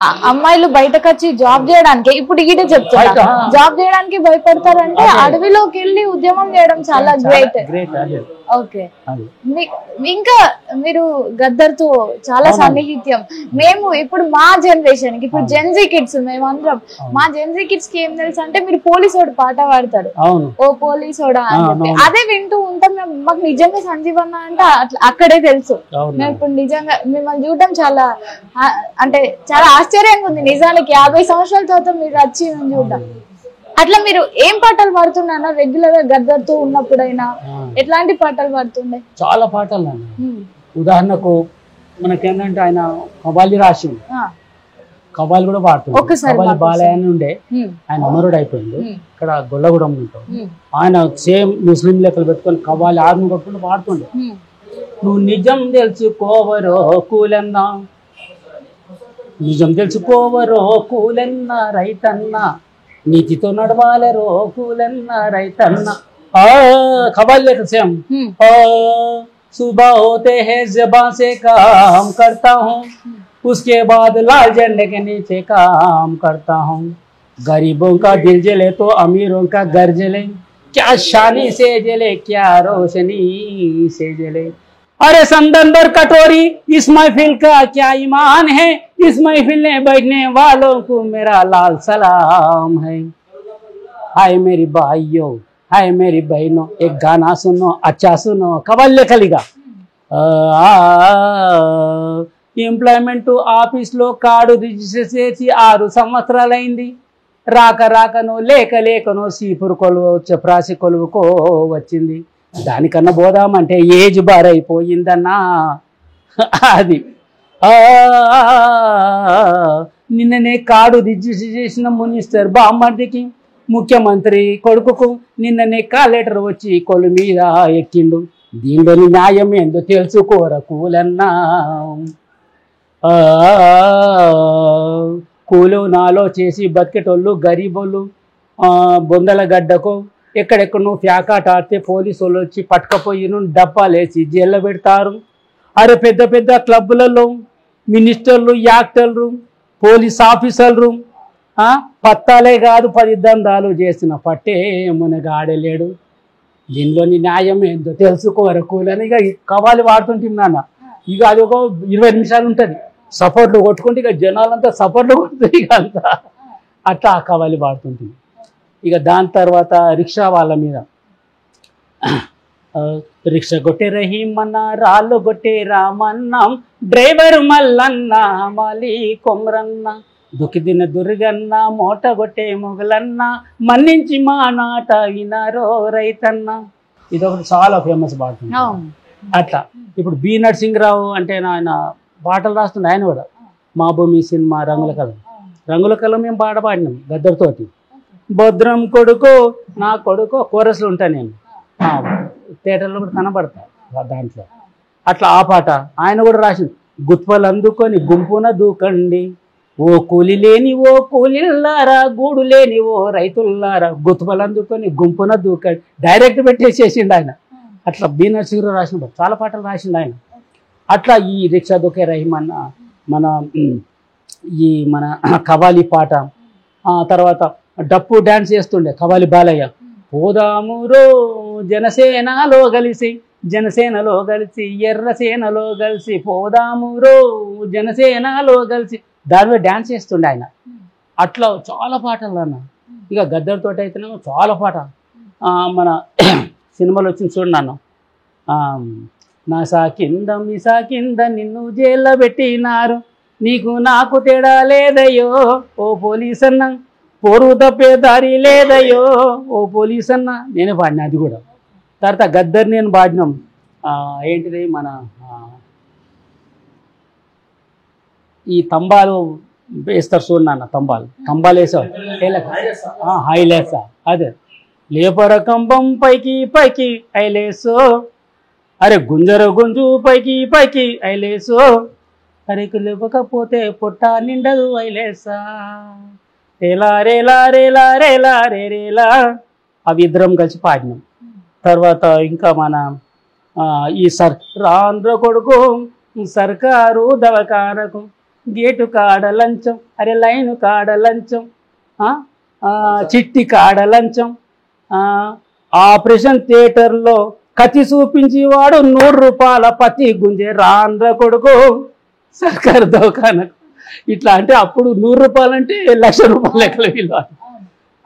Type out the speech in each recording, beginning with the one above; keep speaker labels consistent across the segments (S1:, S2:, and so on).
S1: అమ్మాయిలు బయటకు వచ్చి జాబ్ చేయడానికి ఇప్పుడు ఈడే చెప్తున్నా జాబ్ చేయడానికి భయపడతారంటే అడవిలోకి వెళ్ళి ఉద్యమం చేయడం చాలా గ్రేట్. ఓకే, ఇంకా మీరు గద్దర్తో చాలా సన్నిహిత్యం. మేము ఇప్పుడు మా జనరేషన్ కి ఇప్పుడు జెన్జీ కిడ్స్ మేమందరం మా జెన్జీ కిడ్స్ కి ఏం తెలుసు అంటే మీరు పోలీసోడు పాట పాడతారు, ఓ పోలీసోడా అని చెప్పి అదే వింటూ ఉంటాం. మాకు నిజంగా సంజీవన్న అంటే అక్కడే తెలుసు. మేము ఇప్పుడు నిజంగా మిమ్మల్ని చూడడం చాలా అంటే చాలా ఆశ్చర్యంగా ఉంది. నిజానికి 50 సంవత్సరాల తర్వాత మీరు వచ్చి చూడడం. అట్లా మీరు ఏం పాటలు పాడుతున్నా రెగ్యులర్ గా గద్దర్తో ఉన్నప్పుడైనా ఎట్లాంటి పాటలు పాడుతుండే?
S2: చాలా పాటలు. ఉదాహరణకు మనకేంటంటే ఆయన కవ్వాలి రాసి కవ్వాలి కూడా పాడుతుంది. కవ్వాలి బాలయ్య అని ఉండే, ఆయన అమరుడు అయిపోయింది. ఇక్కడ గొల్లగూడెం ఉంటాం. ఆయన సేమ్ ముస్లిం లెక్కలు పెట్టుకొని కవ్వాలి ఆర్మీ కొట్టుకుంటూ పాడుతుండే. నువ్వు నిజం తెలుసుకోవరో కూలన్నా, నిజం తెలుసుకోవరో కూలన్న రైతన్న, నీతితో నడవాలరో కూలన్న రైతన్న. खबर लेकर से हम सुबह होते हैं ज़बान से काम करता हूँ, उसके बाद लाल झंडे के नीचे काम करता हूँ. गरीबों का दिल जले तो अमीरों का घर जले, क्या शानी से जले क्या रोशनी से जले. अरे संदंदर कटोरी इस महफिल का क्या ईमान है, इस महफिल में बैठने वालों को मेरा लाल सलाम है. हाय मेरी भाइयों, हाय मेरी बहनों, एक गाना सुनो अच्छा सुनो. कवल्ले कलिगा ఎంప్లాయ్మెంట్ ఆఫీస్లో కార్డు రిజిస్టర్ చేసి 6 సంవత్సరాలైంది. రాక రాకను లేక లేకను సీపురు కొలువు చెప్రాసి కొలువుకో వచ్చింది. దానికన్నా పోదామంటే ఏజ్ బార్ అయిపోయిందన్నా. అది నిన్ననే కార్డు రిజిస్టర్ చేసిన మినిస్టర్ బామ్మర్దికి, ముఖ్యమంత్రి కొడుకుకు నిన్ననే కాలెటర్ వచ్చి కొలు మీద ఎక్కిండు. దీనిలోని న్యాయం ఏందో తెలుసుకోర కూలన్నా. కూలు నాలో చేసి బతికేటోళ్ళు గరీబోళ్ళు బొందల గడ్డకు ఎక్కడెక్కడో ఫ్యాకాట ఆడితే పోలీసు వాళ్ళు వచ్చి పట్టుకపోయి డబ్బాలేసి జైల్లో పెడతారు. అరే పెద్ద పెద్ద క్లబ్బులలో మినిస్టర్లు, యాక్టర్లు, పోలీస్ ఆఫీసర్లు పత్తాలే కాదు 10 దందాలు చేసిన పట్టే మునగాడలేడు. దీనిలోని న్యాయం ఏందో తెలుసుకోరు కూలని. ఇక కవాలి వాడుతుంటాం నాన్న. ఇక అది ఒక 20 నిమిషాలు ఉంటుంది. సపోర్ట్లు కొట్టుకుంటే ఇక జనాలంతా సపోర్ట్లు కొడుతుంది. ఇక అంతా అట్లా కవాలి వాడుతుంటుంది. ఇక దాని తర్వాత రిక్షా వాళ్ళ మీద రిక్షా కొట్టే రహీమన్న, రాళ్ళు కొట్టే రామన్నాం, డ్రైవర్ మల్లన్న, మాలి కొమరన్న, దుఃఖిదిన దుర్గన్న, మోట కొట్టే మొగలన్న, మన్నించి మా నాట వినారో రైతన్న. ఇదొకటి చాలా ఫేమస్ పాడుతుంది. అట్లా ఇప్పుడు బి నరసింహరావు అంటే ఆయన పాటలు రాస్తుంది. ఆయన కూడా మా భూమి సినిమా రంగుల కళ, రంగుల కళ మేము పాట పాడినాం గద్దర్తోటి. భద్రం కొడుకో నా కొడుకో కోరస్లు ఉంటాను నేను, థియేటర్లో కూడా కనబడతా దాంట్లో. అట్లా ఆ పాట ఆయన కూడా రాసింది. గుత్పలు అందుకొని గుంపున దూకండి, ఓ కూలి లేని ఓ కూలిల్లారా, గూడు లేని ఓ రైతుల్లారా, గుత్పలు అందుకొని గుంపున దూకండి డైరెక్ట్ పెట్టేసేసిండు ఆయన. అట్లా బి నరసింహరావు రాసిన చాలా పాటలు రాసిండు ఆయన. అట్లా ఈ రిక్షా దొకే రహీమన్న, మన కవాలి పాట, తర్వాత డప్పు డ్యాన్స్ చేస్తుండే కవాలి బాలయ్య. పోదామురో జనసేనలో కలిసి, జనసేనలో కలిసి, ఎర్రసేనలో కలిసి, పోదామురో జనసేనలో కలిసి, దాని మీద డ్యాన్స్ చేస్తుండే ఆయన. అట్లా చాలా పాటలు అన్న. ఇక గద్దర్తో అయితేనేమో చాలా పాట. మన సినిమాలో వచ్చింది చూడండి అన్న, నా సాకింద మీ సాకింద నిన్ను జైల్లో పెట్టినారు, నీకు నాకు తేడా లేదయ్యో ఓ పోలీస్ అన్న, పోరు తప్పే దారి లేదయ్యో ఓ పోలీస్ అన్న. నేనే పాడినా అది కూడా. తర్వాత గద్దర్ నేను పాడినాం. ఏంటిది మన ఈ తంబాలు వేస్తారు చూడన్న, తంబాలు వేసావు హైలేసా, అదే లేపర కంబం పైకి పైకి ఐలేసో, అరే గుంజర గుంజు పైకి పైకి ఐలేసో, అరే లేకపోతే పొట్ట నిండదు ఐలేసా, రేలా రేలా రేలా రేలా రే రేలా. అవి ఇద్దరం కలిసి పాడినాం. తర్వాత ఇంకా మన ఈ రాంధ్ర కొడుకు సర్కారు దవాఖానకు, గేటు కాడ లంచం, అరే లైను కాడ లంచం, చిట్టి కాడ లంచం, ఆపరేషన్ థియేటర్లో కత్తి చూపించి వాడు 100 రూపాయల పత్తి గుంజే రాండ్ర కొడుకు సర్కారు దవాఖానకు. ఇట్లా అంటే అప్పుడు 100 రూపాయలు అంటే 1,00,000 రూపాయల లెక్కల విలువ.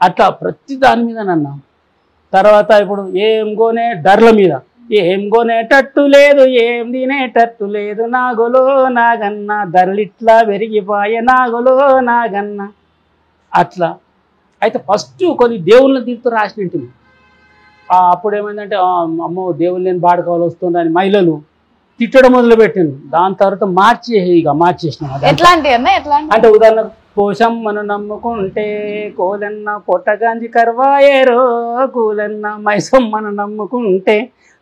S2: అట్లా ప్రతి దాని మీద నన్నా. తర్వాత ఇప్పుడు ఏం కొనే ధరల మీద, ఏం కొనేటట్టు లేదు, ఏం తినేటట్టు లేదు, నాగులో నాగన్న ధరలు ఇట్లా పెరిగిపోయే నాగులో నాగన్న. అట్లా అయితే ఫస్ట్ కొన్ని దేవుళ్ళని తీర్తూ రాసినట్టు. అప్పుడు ఏమైందంటే అమ్మో దేవుళ్ళు నేను బాడుకోవాలి వస్తుందని మహిళలు తిట్టడం మొదలుపెట్టింది. దాని తర్వాత మార్చేసిన అంటే ఉదాహరణకు పోషమ్మను నమ్ముకుంటే కోలన్న పొట్టగాంజి కర్వాయేరో కూలన్న, మైసమ్మను నమ్ముకుంటే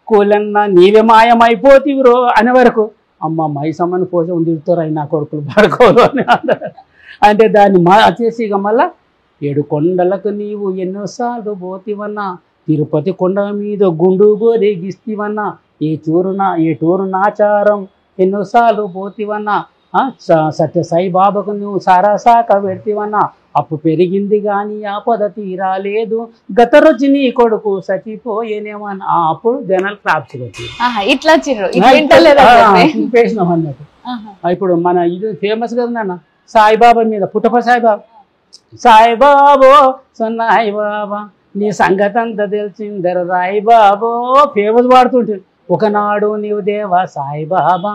S2: కూలన్న నీవే మాయమైపోతివిరో అనే వరకు అమ్మ మైసమ్మను పోషం తిడుతారు అయినా కొడుకులు బాడుకోవాలి అని అంటే దాన్ని మార్చేసి ఇక మళ్ళా 7 కొండలకు నీవు ఎన్నోసార్లు పోతివన్నా, తిరుపతి కొండ మీద గుండు గోరేగిస్తివన్నా, ఏ టూరు నాచారం ఎన్నోసార్లు పోతివన్నా, సత్య సాయిబాబాకు నువ్వు సారాసాక పెడితివన్నా, అప్పు పెరిగింది కానీ ఆపద తీరాలేదు, గత రోజు నీ కొడుకు చచ్చిపోయేనేమన్నా. అప్పుడు జనాలు క్లాప్స్ పెట్టినాం అన్నట్టు. ఇప్పుడు మన ఇది ఫేమస్ కదా నాన్న సాయిబాబా మీద, పుట్టప సాయిబాబా, సాయిబాబో సన్నాయి బాబా నీ సంగతి అంతా తెలిసిందర రాయి బాబో ఫేమస్ పాడుతుంటే. ఒకనాడు నీవు దేవా సాయిబాబా,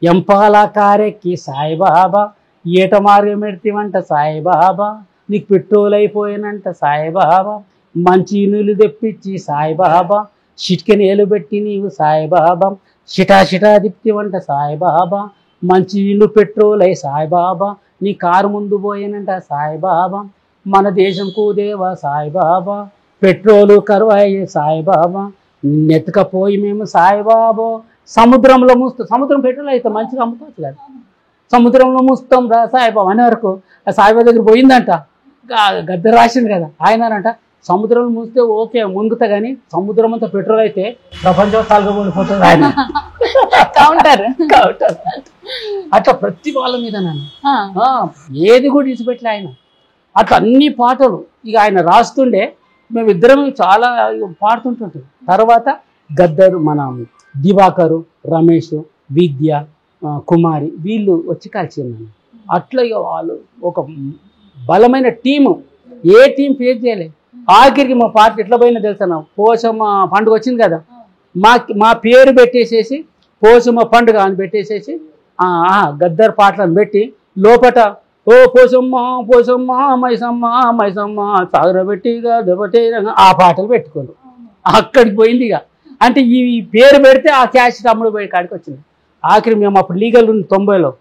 S2: ఎంపాల కారెక్కి సాయిబాబా, ఈట మార్గం పెడితేవంట సాయిబాబా, నీకు పెట్రోల్ అయిపోయినంట సాయిబాబా, మంచి నీళ్ళు తెప్పించి సాయిబాబా, చిటికెనేలు పెట్టి నీవు సాయిబాబా, చిటా తిప్పివంట సాయిబాబా, మంచి నీళ్ళు పెట్రోల్ అయి సాయిబాబా, నీ కారు ముందు పోయినంట సాయిబాబా, మన దేశంకు దేవా సాయిబాబా, పెట్రోలు కరువయ్యే సాయిబాబా, నెత్తకపోయి మేము సాయిబాబో సముద్రంలో మూస్తాం. సముద్రం పెట్రోల్ అయితే మంచిగా అమ్ముకోవచ్చు కదా, సముద్రంలో మూస్తాం రా సాయిబాబా అనే వరకు ఆ సాయిబాబా దగ్గర పోయిందంట. గద్దె రాసింది కదా ఆయనంట, సముద్రంలో మూస్తే ఓకే మునుగుతా కానీ సముద్రం అంతా పెట్రోల్ అయితే ప్రపంచం తలగబడిపోతుంది ఆయన. అట్లా ప్రతి వాళ్ళ మీద నన్ను ఏది కూడా ఇచ్చిపెట్టలే ఆయన. అట్లా అన్ని పాటలు ఇక ఆయన రాస్తుండే మేమిద్దరం చాలా పాడుతుంటుంటాం. తర్వాత గద్దరు మన దివాకరు, రమేష్, విద్య, కుమారి వీళ్ళు వచ్చి కలిసిన్నాను. అట్లా ఇక వాళ్ళు ఒక బలమైన టీము, ఏ టీం ఫేస్ చేయలేదు. ఆఖరికి మా పార్టీ ఎట్లా పోయినా తెలుసా, పోషమ్మ పండుగ వచ్చింది కదా, మా పేరు పెట్టేసేసి పోషమ్మ పండుగ అని పెట్టేసేసి గద్దర్ పాటలను పెట్టి లోపట ఓ పోషమ్మ పోషమ్మ మైసమ్మ మైసమ్మ సాగరబెట్టి దెబ్బటే ఆ పాటలు పెట్టుకోరు. అక్కడికి పోయింది ఇక. అంటే ఈ పేరు పెడితే ఆ క్యాష్ అమ్ముడు పోయే కాడికి వచ్చింది. ఆఖరి మేము అప్పుడు లీగల్ ఉంది 90లో,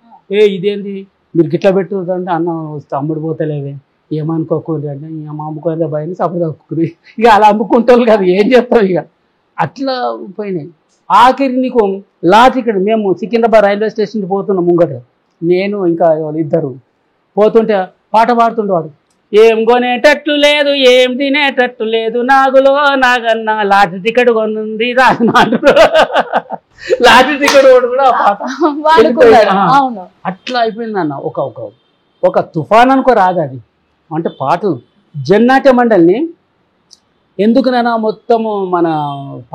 S2: ఇదేంది మీరు గిట్లా పెట్టుకుంటే అన్న వస్తే అమ్ముడు పోతలేవే ఏమనుకోకూడదు అంటే ఇక మా అమ్ముకోలే భయని సపోజ్ అమ్ముకుని ఇక అలా అమ్ముకుంటారు కదా, ఏం చేస్తాం ఇక అట్లా పోయినాయి. ఆఖరి నీకు లాస్ట్ ఇక్కడ మేము సికింద్రాబాద్ రైల్వే స్టేషన్కి పోతున్నాం ముంగట, నేను ఇంకా ఇద్దరు పోతుంటే పాట పాడుతుండేవాడు, ఏం కొనేటట్టు లేదు ఏం తినేటట్టు లేదు నాగులో నాగన్న లాటరీ టికెట్ కొనుంది రాజనాడు. లాటరీ టికెట్ కూడా ఆ పాట అట్లా అయిపోయింది అన్న. ఒక తుఫాన్ అనుకో రాదు అది. అంటే పాటలు జన్నాట్య మండలిని ఎందుకునైనా మొత్తము మన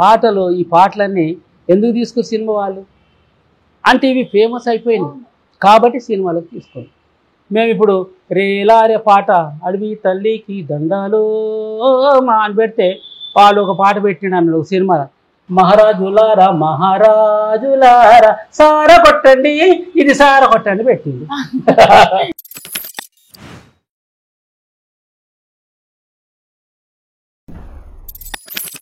S2: పాటలు ఈ పాటలన్నీ ఎందుకు తీసుకుని సినిమా వాళ్ళు అంటే ఇవి ఫేమస్ అయిపోయింది కాబట్టి సినిమాలకు తీసుకొని మేము ఇప్పుడు రేలారే పాట అడవి తల్లికి దండాలు మా అని పెడితే వాళ్ళు ఒక పాట పెట్టిండు అన్నాడు సినిమా, మహారాజులారా మహారాజులారా సార కొట్టండి ఇది సార కొట్టండి పెట్టింది.